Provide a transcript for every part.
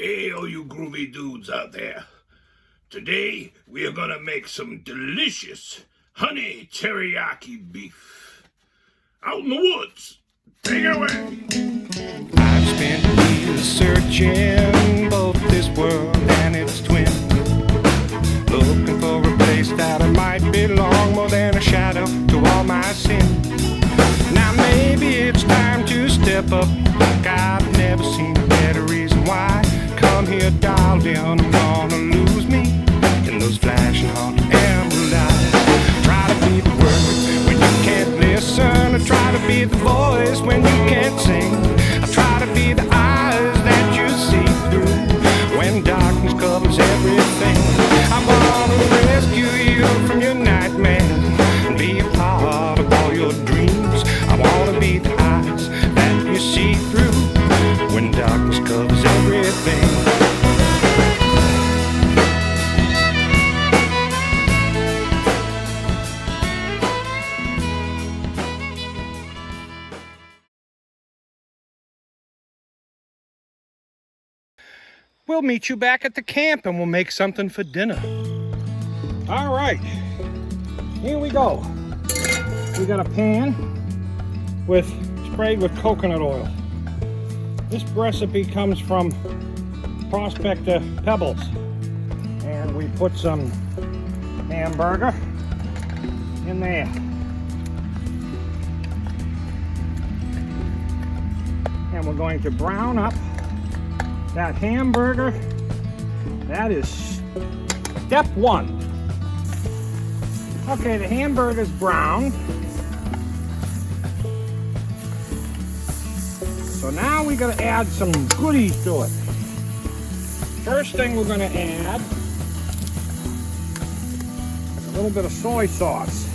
Hey, all you groovy dudes out there. Today, we are gonna make some delicious honey teriyaki beef. Out in the woods. Take it away. I've spent years searching both this world and its twin, looking for a place that I might belong, more than a shadow to all my sin. Now maybe it's time to step up, like I've never seen a better reason why. Come here, darling, I'm gonna lose me in those flashing hot emerald eyes. Try to be the word when you can't listen, I try to be the voice when you can't sing. I try to be the eyes that you see through when darkness covers everything. I wanna rescue you from your nightmares and be a part of all your dreams. I wanna be the eyes that you see through when darkness covers everything. We'll meet you back at the camp and we'll make something for dinner. All right, here we go. We got a pan sprayed with coconut oil. This recipe comes from Prospector Pebbles. And we put some hamburger in there. And we're going to brown up that hamburger. That is step one. Okay, the hamburger's brown. So now we gotta add some goodies to it. First thing we're gonna add a little bit of soy sauce.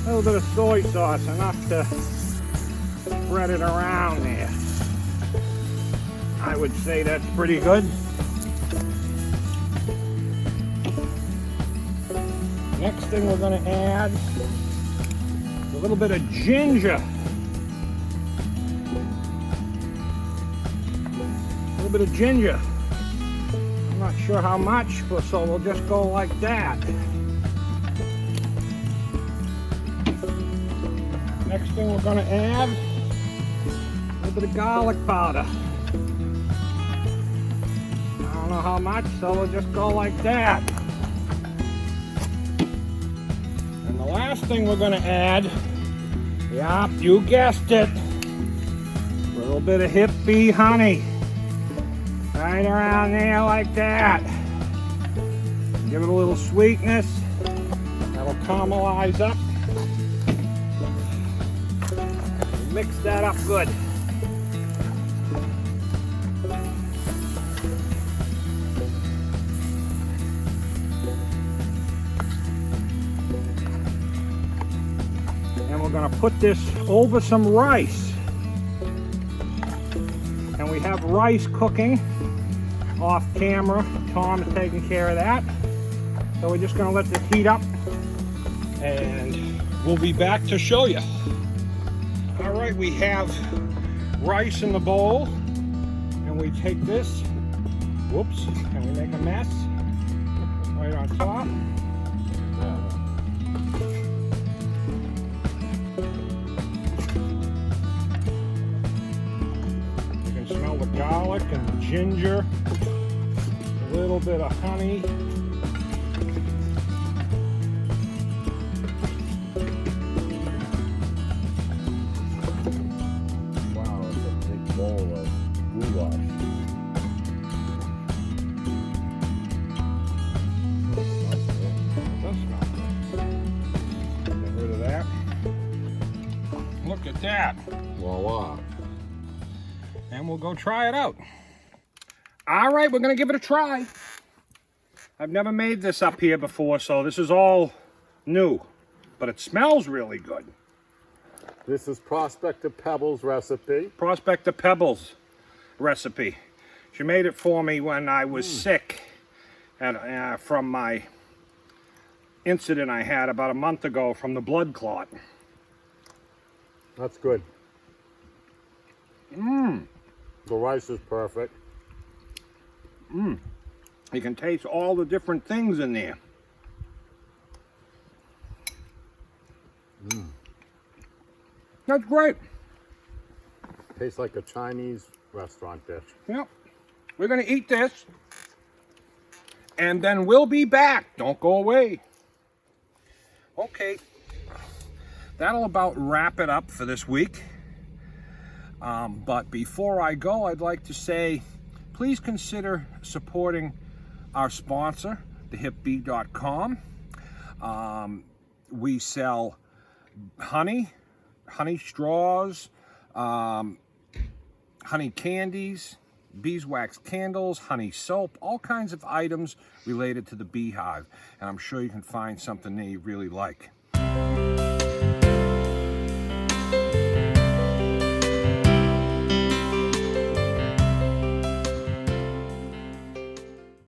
A little bit of soy sauce, enough to spread it around there. I would say that's pretty good. Next thing we're going to add a little bit of ginger. A little bit of ginger. I'm not sure how much, so we'll just go like that. Next thing we're going to add a little bit of garlic powder. I don't know how much, so we'll just go like that. And the last thing we're going to add, yep, you guessed it, a little bit of hippie honey. Right around there like that. Give it a little sweetness. That'll caramelize up. Mix that up good. And we're going to put this over some rice. And we have rice cooking off camera. Tom is taking care of that. So we're just going to let this heat up and we'll be back to show you. All right, we have rice in the bowl, and we take this, whoops, and we make a mess right on top. You can smell the garlic and the ginger, a little bit of honey. Look at that. Voila. And we'll go try it out. All right, we're going to give it a try. I've never made this up here before, so this is all new. But it smells really good. This is Prospector Pebbles recipe. Prospector Pebbles recipe. She made it for me when I was sick from my incident I had about a month ago from the blood clot. That's good. The rice is perfect. You can taste all the different things in there. That's great. Tastes like a Chinese restaurant dish. Yep. We're going to eat this, and then we'll be back. Don't go away. Okay. That'll about wrap it up for this week. But before I go, I'd like to say, please consider supporting our sponsor, thehipbee.com. We sell honey straws, honey candies, beeswax candles, honey soap, all kinds of items related to the beehive. And I'm sure you can find something that you really like.